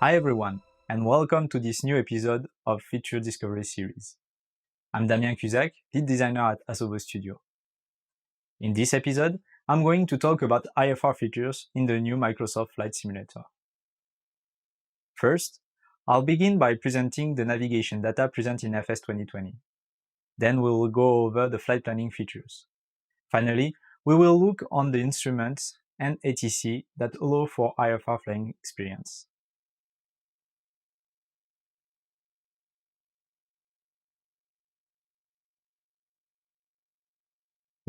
Hi everyone, and welcome to this new episode of Feature Discovery Series. I'm Damien Cusack, lead designer at Asobo Studio. In this episode, I'm going to talk about IFR features in the new Microsoft Flight Simulator. First, I'll begin by presenting the navigation data present in FS 2020. Then we will go over the flight planning features. Finally, we will look on the instruments and ATC that allow for IFR flying experience.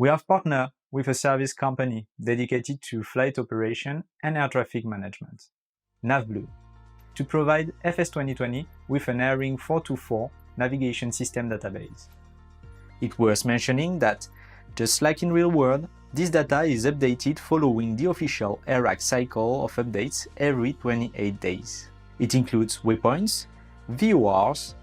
We have partnered with a service company dedicated to flight operation and air traffic management, NavBlue, to provide FS 2020 with an AirRing 424 navigation system database. It's worth mentioning that, just like in real world, this data is updated following the official AirRAC cycle of updates every 28 days. It includes waypoints, VORs,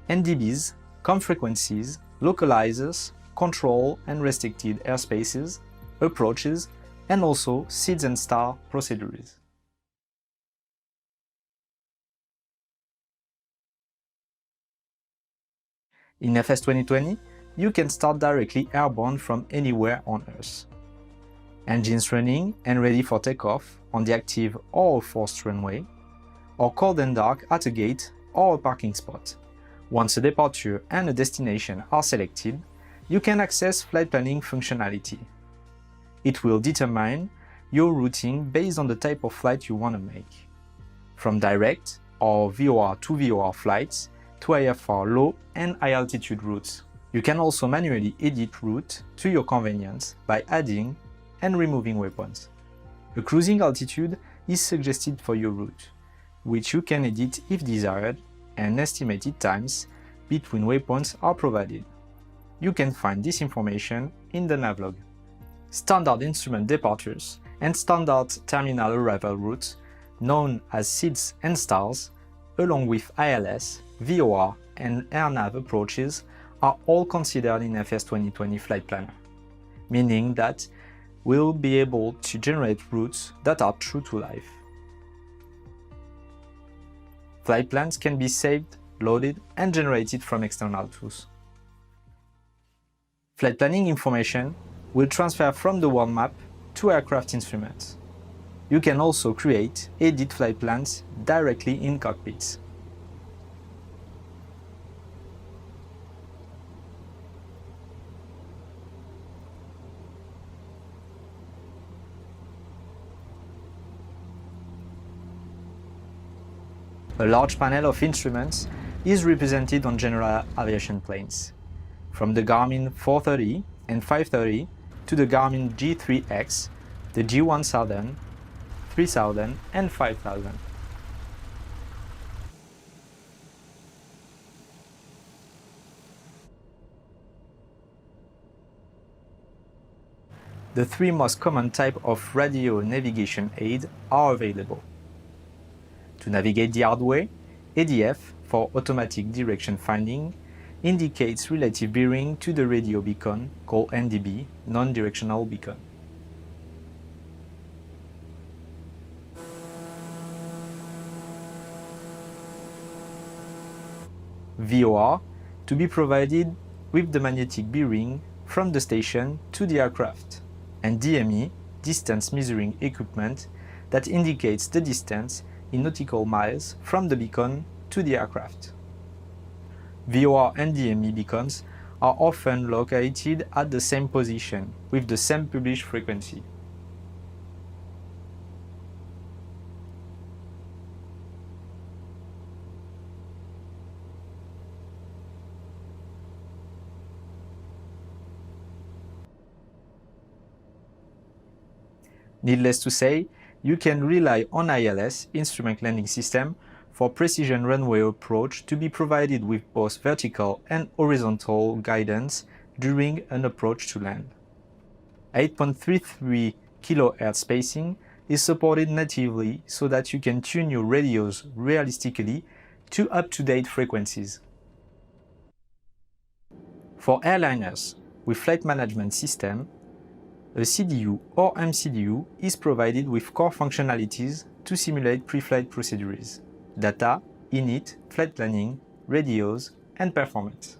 NDBs, com frequencies, localizers, control and restricted airspaces, approaches, and also SIDS and STAR procedures. In FS 2020, you can start directly airborne from anywhere on Earth. Engines running and ready for takeoff on the active or forced runway, or cold and dark at a gate or a parking spot. Once a departure and a destination are selected, you can access flight planning functionality. It will determine your routing based on the type of flight you want to make, from direct or VOR to VOR flights to IFR low and high altitude routes. You can also manually edit route to your convenience by adding and removing waypoints. A cruising altitude is suggested for your route, which you can edit if desired, and estimated times between waypoints are provided. You can find this information in the navlog. Standard instrument departures and standard terminal arrival routes, known as SIDS and STARS, along with ILS, VOR, and AirNav approaches are all considered in FS 2020 Flight Planner, meaning that we'll be able to generate routes that are true to life. Flight plans can be saved, loaded, and generated from external tools. Flight planning information will transfer from the world map to aircraft instruments. You can also create, edit flight plans directly in cockpits. A large panel of instruments is represented on general aviation planes, from the Garmin 430 and 530 to the Garmin G3X, the G1000, 3000 and 5000. The three most common types of radio navigation aid are available. To navigate the hard way, ADF, for automatic direction finding, indicates relative bearing to the radio beacon, called NDB, non-directional beacon. VOR, to be provided with the magnetic bearing from the station to the aircraft, and DME, distance measuring equipment, that indicates the distance in nautical miles from the beacon to the aircraft. VOR and DME beacons are often located at the same position with the same published frequency. Needless to say, you can rely on ILS, Instrument Landing System, for precision runway approach to be provided with both vertical and horizontal guidance during an approach to land. 8.33 kHz spacing is supported natively so that you can tune your radios realistically to up-to-date frequencies. For airliners with flight management system, a CDU or MCDU is provided with core functionalities to simulate pre-flight procedures. data, init, flight planning, radios, and performance.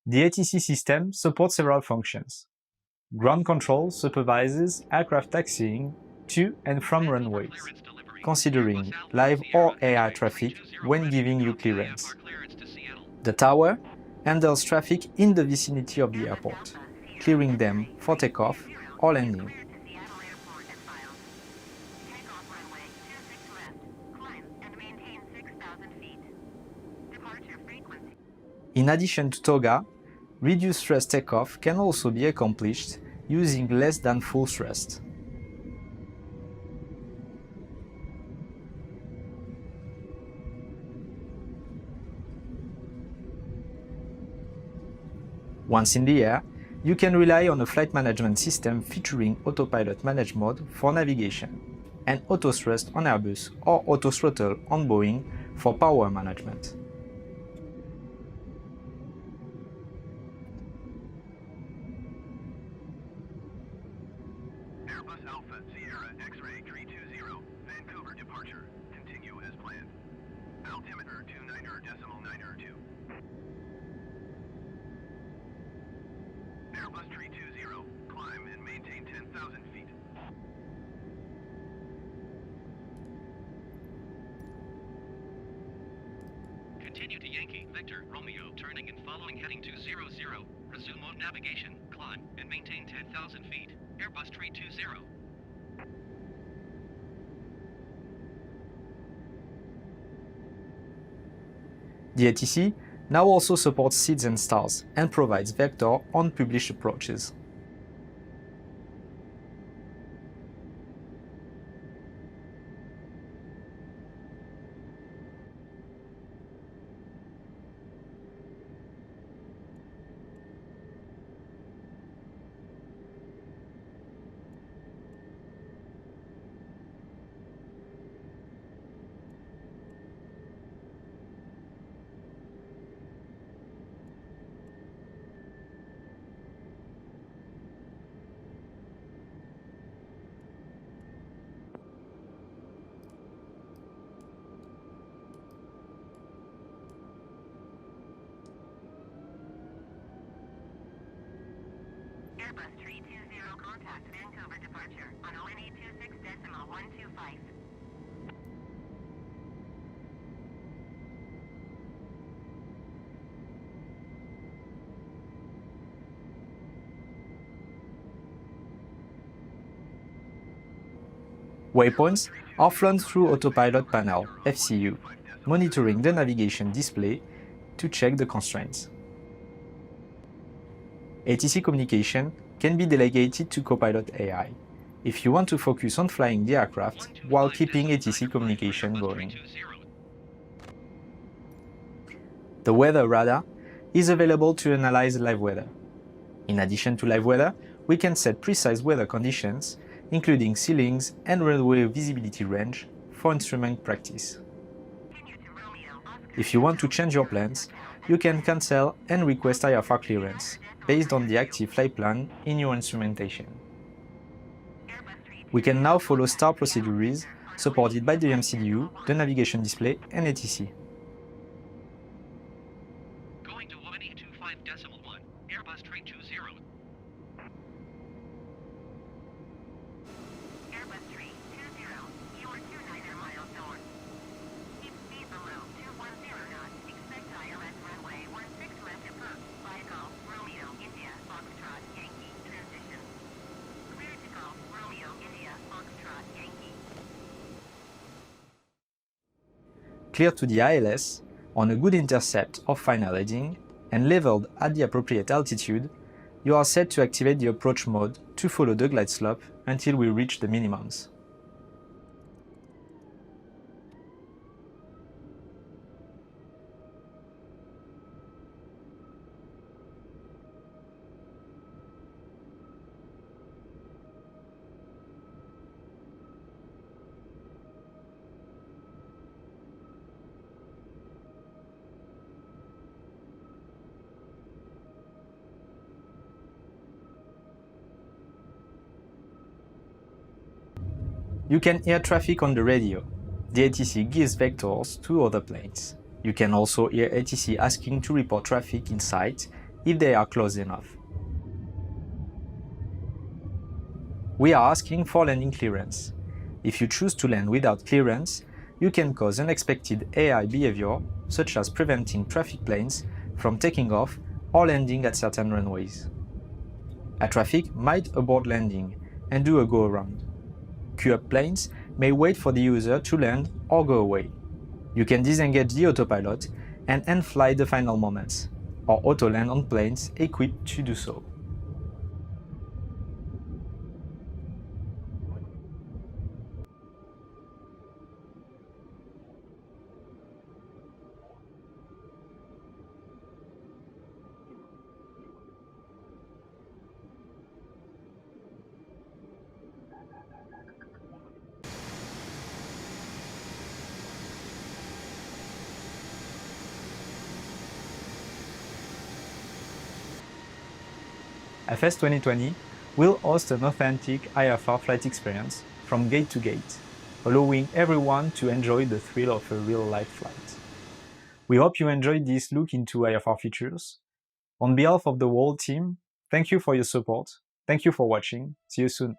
The ATC system supports several functions. Ground control supervises aircraft taxiing to and from runways, considering live or AI traffic when giving you clearance. The tower handles traffic in the vicinity of the airport, clearing them for takeoff or landing. In addition to TOGA, reduced thrust takeoff can also be accomplished using less than full thrust. Once in the air, you can rely on a flight management system featuring autopilot manage mode for navigation, and auto thrust on Airbus or auto throttle on Boeing for power management. Airbus Alpha Sierra X-ray 320, Vancouver departure. Continue as planned. Altimeter 29.902. Airbus 320, climb and maintain 10,000 feet. Continue to Yankee, Victor, Romeo, turning and following heading 200. Resume mode navigation, climb, and maintain 10,000 feet. Airbus 320. The ATC now also supports seeds and stars and provides vector on published approaches. Airbus 320, contact Vancouver departure on ONE 26.125. Waypoints are flown through Autopilot Panel (FCU), monitoring the navigation display to check the constraints. ATC communication can be delegated to Copilot AI if you want to focus on flying the aircraft while keeping ATC communication going. The weather radar is available to analyze live weather. In addition to live weather, we can set precise weather conditions, including ceilings and runway visibility range, for instrument practice. If you want to change your plans, you can cancel and request IFR clearance based on the active flight plan in your instrumentation. We can now follow STAR procedures supported by the MCDU, the navigation display, and ATC. Going to 125.1, Airbus 320. Airbus 320, you are 29 miles north. Keep speed below 210 knots. Expect ILS runway 16 left approach. Via Golf, Romeo, India, Foxtrot, Yankee, transition. Clear to Golf, Romeo, India, Foxtrot, Yankee. Clear to the ILS, on a good intercept of final heading, and leveled at the appropriate altitude, you are set to activate the approach mode to follow the glide slope until we reach the minimums. You can hear traffic on the radio. The ATC gives vectors to other planes. You can also hear ATC asking to report traffic in sight if they are close enough. We are asking for landing clearance. If you choose to land without clearance, you can cause unexpected AI behavior, such as preventing traffic planes from taking off or landing at certain runways. A traffic might abort landing and do a go-around. Queue-up planes may wait for the user to land or go away. You can disengage the autopilot and end-fly the final moments, or auto-land on planes equipped to do so. FS 2020 will host an authentic IFR flight experience from gate to gate, allowing everyone to enjoy the thrill of a real-life flight. We hope you enjoyed this look into IFR features. On behalf of the whole team, thank you for your support. Thank you for watching. See you soon.